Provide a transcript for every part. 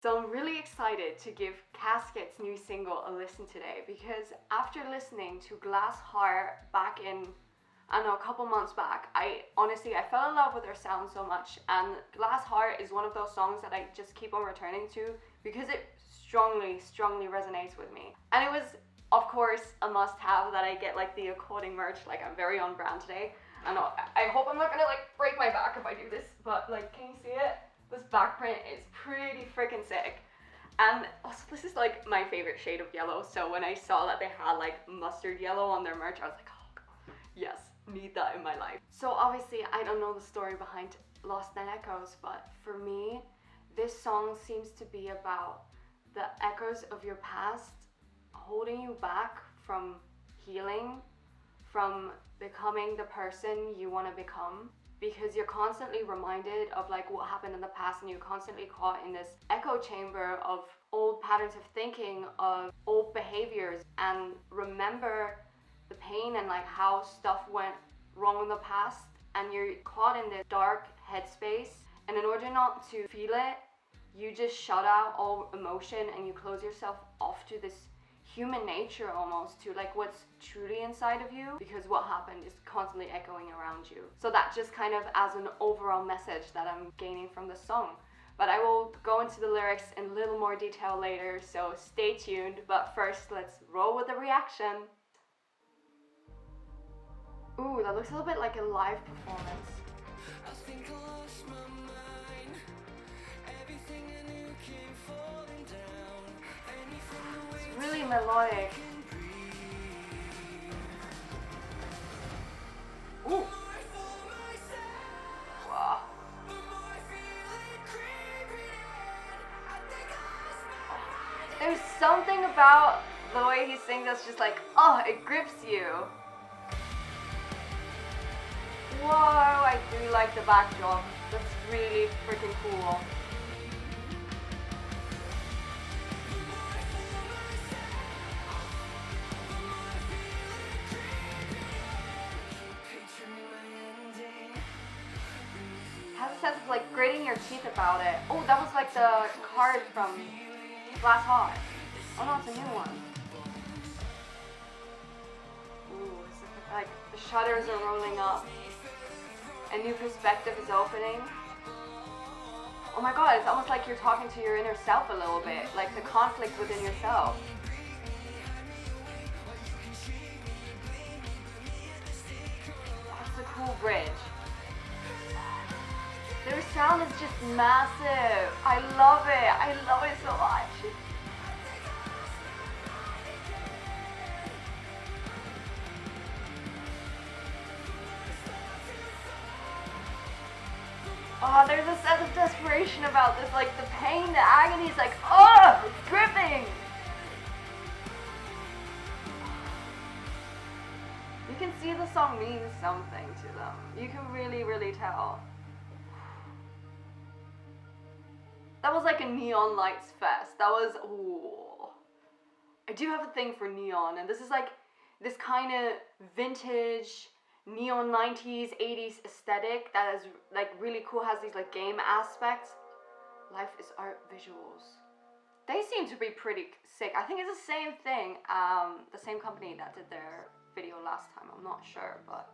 So I'm really excited to give Caskets' new single a listen today because after listening to Glass Heart back in, I don't know, a couple months back, I fell in love with their sound so much, and Glass Heart is one of those songs that I just keep on returning to because it strongly resonates with me. And it was, of course, a must-have that I get like the according merch. Like, I'm very on brand today. I know, I hope I'm not gonna like break my back if I do this, but like, can you see it? This back print is pretty freaking sick. And also, this is like my favorite shade of yellow, so when I saw that they had like mustard yellow on their merch, I was like, oh, yes, need that in my life. So obviously, I don't know the story behind Lost in Echoes, but for me, this song seems to be about the echoes of your past holding you back from healing, from becoming the person you want to become, because you're constantly reminded of like what happened in the past, and you're constantly caught in this echo chamber of old patterns of thinking, of old behaviors, and remember the pain and like how stuff went wrong in the past, and you're caught in this dark headspace, and in order not to feel it, you just shut out all emotion and you close yourself off to this human nature, almost to like what's truly inside of you, because what happened is constantly echoing around you. So that just kind of as an overall message that I'm gaining from the song. But I will go into the lyrics in a little more detail later, so stay tuned. But first, let's roll with the reaction. Ooh, that looks a little bit like a live performance. I think I lost my mind. Everything I knew came falling down. It's really melodic. Ooh. Wow. There's something about the way he sings that's just like, oh, it grips you. Whoa, I do like the backdrop. That's really freaking cool. Has a sense of like gritting your teeth about it. Oh, that was like the card from Glass Heart. Oh no, it's a new one. Ooh, it's like the shutters are rolling up. A new perspective is opening. Oh my god, it's almost like you're talking to your inner self a little bit, like the conflict within yourself. That's a cool bridge. Their sound is just massive. I love it. I love it so much. Oh, there's a sense of desperation about this, like the pain, the agony is like, oh, it's gripping. You can see the song means something to them. You can really tell. That was like a neon lights fest. That was, ooh. I do have a thing for neon, and this is like this kind of vintage neon 90s 80s aesthetic that is like really cool, has these like game aspects. Life is art visuals. They seem to be pretty sick. I think it's the same thing, the same company that did their video last time. I'm not sure, but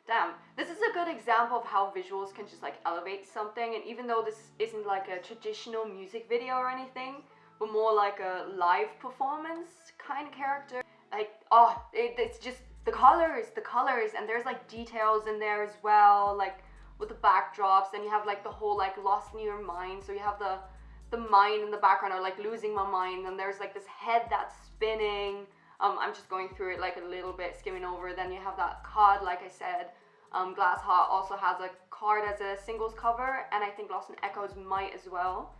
damn, this is a good example of how visuals can just like elevate something. And even though this isn't like a traditional music video or anything, but more like a live performance kind of character, like, oh, it's just the colors, and there's like details in there as well, like with the backdrops, and you have like the whole like lost in your mind, so you have the mind in the background, or like losing my mind, and there's like this head that's spinning. I'm just going through it like a little bit, skimming over. Then you have that card, like I said. Glass Heart also has a card as a singles cover, and I think Lost in Echoes might as well.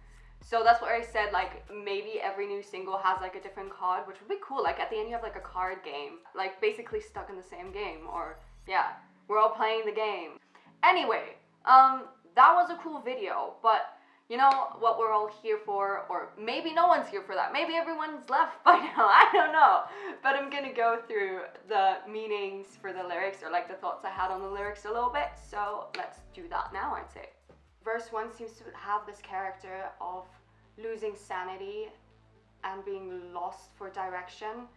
So that's what I said, like maybe every new single has like a different card, which would be cool. Like at the end you have like a card game, like basically stuck in the same game, or yeah, we're all playing the game. Anyway, that was a cool video, but you know what we're all here for, or maybe no one's here for that. Maybe everyone's left by now, I don't know. But I'm gonna go through the meanings for the lyrics, or like the thoughts I had on the lyrics a little bit. So let's do that now, I'd say. Verse 1 seems to have this character of losing sanity and being lost for direction.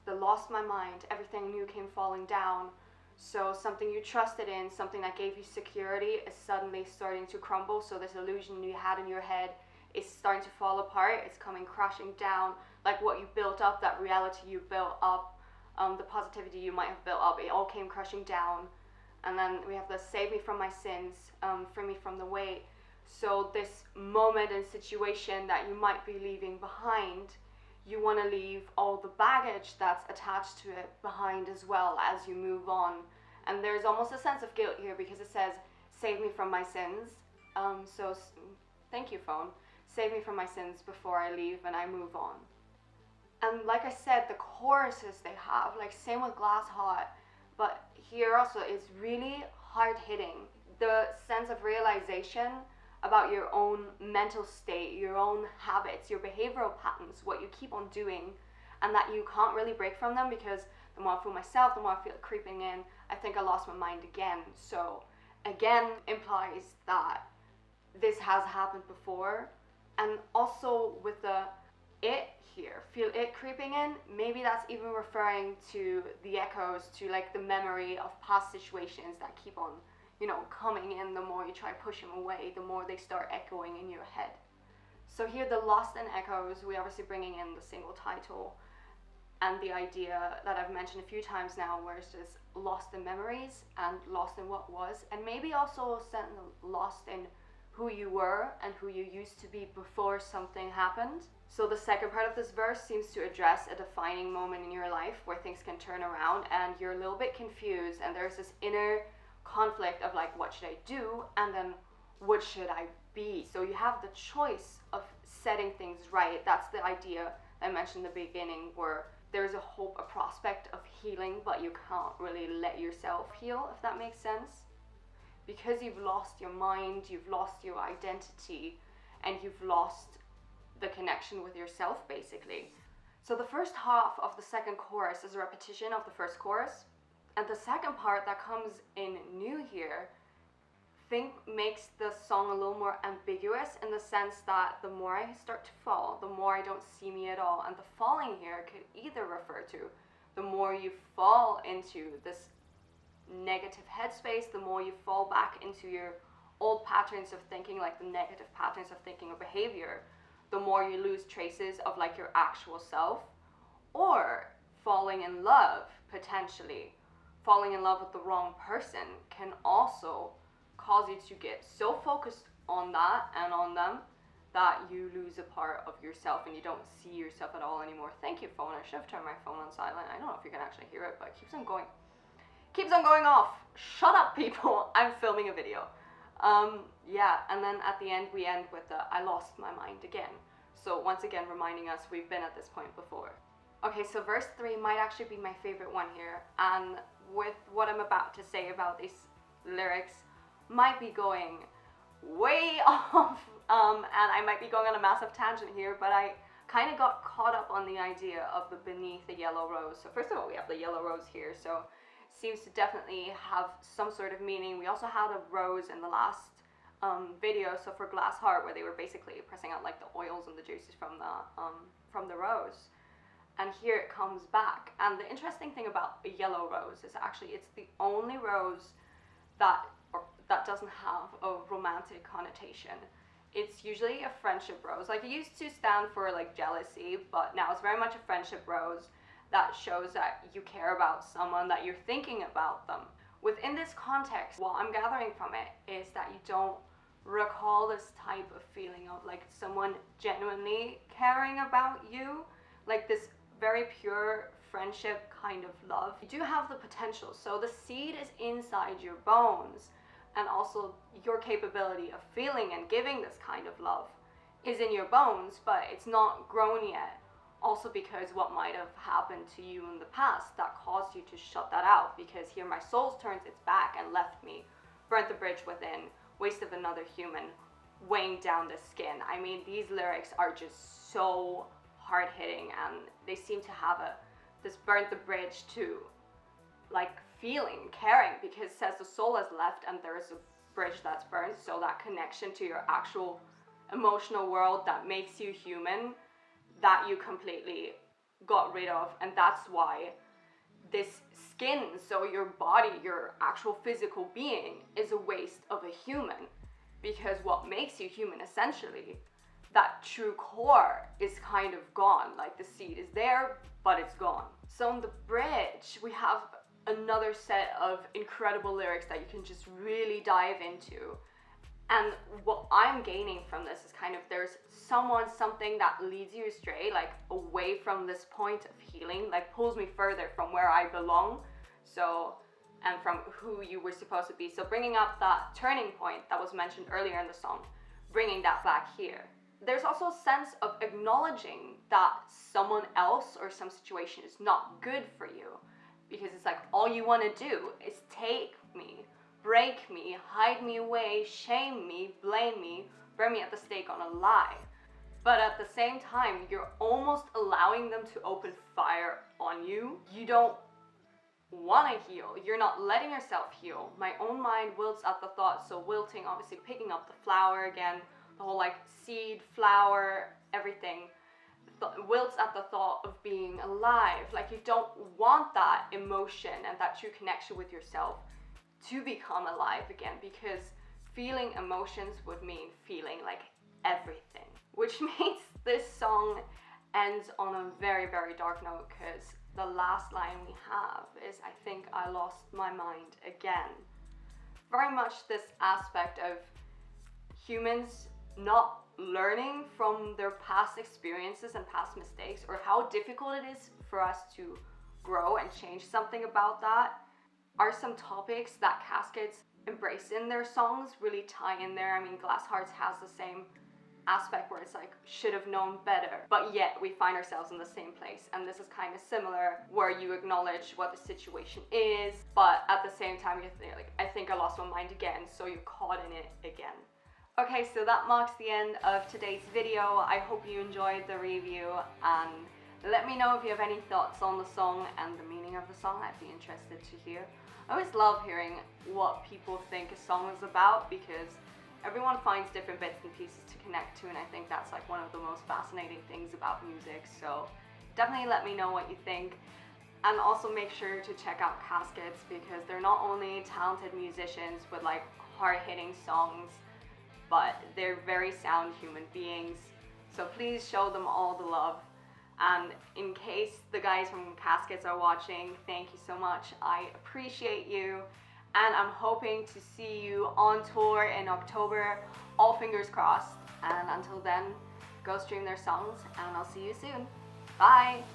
The lost my mind, everything new came falling down. So something you trusted in, something that gave you security, is suddenly starting to crumble. So this illusion you had in your head is starting to fall apart. It's coming crashing down. Like what you built up, that reality you built up, the positivity you might have built up, it all came crashing down. And then we have the save me from my sins, free me from the weight. So this moment and situation that you might be leaving behind, you want to leave all the baggage that's attached to it behind as well as you move on. And there's almost a sense of guilt here because it says, save me from my sins. So thank you, phone. Save me from my sins before I leave and I move on. And like I said, the choruses they have, like same with Glass Hot, but here also it's really hard hitting. The sense of realization about your own mental state, your own habits, your behavioral patterns, what you keep on doing, and that you can't really break from them because the more I feel myself, the more I feel it creeping in, I think I lost my mind again. So again implies that this has happened before. And also with the it here, feel it creeping in, maybe that's even referring to the echoes, to like the memory of past situations that keep on, you know, coming in. The more you try to push them away, the more they start echoing in your head. So here the lost and echoes, we obviously bringing in the single title and the idea that I've mentioned a few times now, where it's just lost in memories and lost in what was, and maybe also lost in who you were and who you used to be before something happened. So the second part of this verse seems to address a defining moment in your life where things can turn around and you're a little bit confused, and there's this inner conflict of like, what should I do, and then what should I be? So you have the choice of setting things right. That's the idea I mentioned in the beginning, where there's a hope, a prospect of healing, but you can't really let yourself heal, if that makes sense. Because you've lost your mind, you've lost your identity, and you've lost the connection with yourself, basically. So the first half of the second chorus is a repetition of the first chorus, and the second part that comes in new here, I think makes the song a little more ambiguous, in the sense that the more I start to fall, the more I don't see me at all. And the falling here could either refer to the more you fall into this negative headspace, the more you fall back into your old patterns of thinking, like the negative patterns of thinking or behavior, the more you lose traces of like your actual self. Or falling in love, potentially falling in love with the wrong person can also cause you to get so focused on that and on them that you lose a part of yourself and you don't see yourself at all anymore. Thank you, phone. I should have turned my phone on silent. I don't know if you can actually hear it, but it keeps on going off. Shut up, people. I'm filming a video. Yeah, and then at the end we end with the I lost my mind again. So once again reminding us we've been at this point before. Okay, so verse 3 might actually be my favorite one here, and with what I'm about to say about these lyrics might be going way off, and I might be going on a massive tangent here, but I kind of got caught up on the idea of the beneath the yellow rose. So first of all, we have the yellow rose here, so seems to definitely have some sort of meaning. We also had a rose in the last video, so for Glass Heart, where they were basically pressing out like the oils and the juices from the rose, and here it comes back. And the interesting thing about a yellow rose is actually it's the only rose that doesn't have a romantic connotation. It's usually a friendship rose. Like, it used to stand for like jealousy, but now it's very much a friendship rose that shows that you care about someone, that you're thinking about them. Within this context, what I'm gathering from it is that you don't recall this type of feeling of like someone genuinely caring about you, like this very pure friendship kind of love. You do have the potential, so the seed is inside your bones, and also your capability of feeling and giving this kind of love is in your bones, but it's not grown yet. Also because what might have happened to you in the past that caused you to shut that out, because here my soul turns its back and left me, burnt the bridge within, waste of another human, weighing down the skin. I mean, these lyrics are just so hard-hitting, and they seem to have this burnt the bridge to like feeling, caring, because it says the soul has left and there's a bridge that's burned, so that connection to your actual emotional world that makes you human that you completely got rid of. And that's why this skin, so your body, your actual physical being, is a waste of a human. Because what makes you human, essentially, that true core, is kind of gone. Like the seed is there, but it's gone. So in the bridge, we have another set of incredible lyrics that you can just really dive into. And what I'm gaining from this is kind of, there's someone, something that leads you astray, like away from this point of healing, like pulls me further from where I belong. So, and from who you were supposed to be. So bringing up that turning point that was mentioned earlier in the song, bringing that back here. There's also a sense of acknowledging that someone else or some situation is not good for you. Because it's like, all you want to do is take me, break me, hide me away, shame me, blame me, burn me at the stake on a lie. But at the same time, you're almost allowing them to open fire on you. You don't want to heal. You're not letting yourself heal. My own mind wilts at the thought. So wilting, obviously picking up the flower again, the whole like seed, flower, everything. Wilts at the thought of being alive. Like you don't want that emotion and that true connection with yourself to become alive again, because feeling emotions would mean feeling like everything, which means this song ends on a very, very dark note, because the last line we have is, I think I lost my mind again. Very much this aspect of humans not learning from their past experiences and past mistakes, or how difficult it is for us to grow and change something about that, are some topics that Caskets embrace in their songs, really tie in there. I mean, Glass Hearts has the same aspect where it's like, should have known better, but yet we find ourselves in the same place. And this is kind of similar, where you acknowledge what the situation is, but at the same time you think like, I think I lost my mind again, so you're caught in it again. Okay, so that marks the end of today's video. I hope you enjoyed the review, and let me know if you have any thoughts on the song and the meaning of the song. I'd be interested to hear. I always love hearing what people think a song is about, because everyone finds different bits and pieces to connect to, and I think that's like one of the most fascinating things about music. So definitely let me know what you think, and also make sure to check out Caskets, because they're not only talented musicians with like hard-hitting songs, but they're very sound human beings. So please show them all the love. And in case the guys from Caskets are watching, thank you so much. I appreciate you. And I'm hoping to see you on tour in October. All fingers crossed. And until then, go stream their songs, and I'll see you soon. Bye!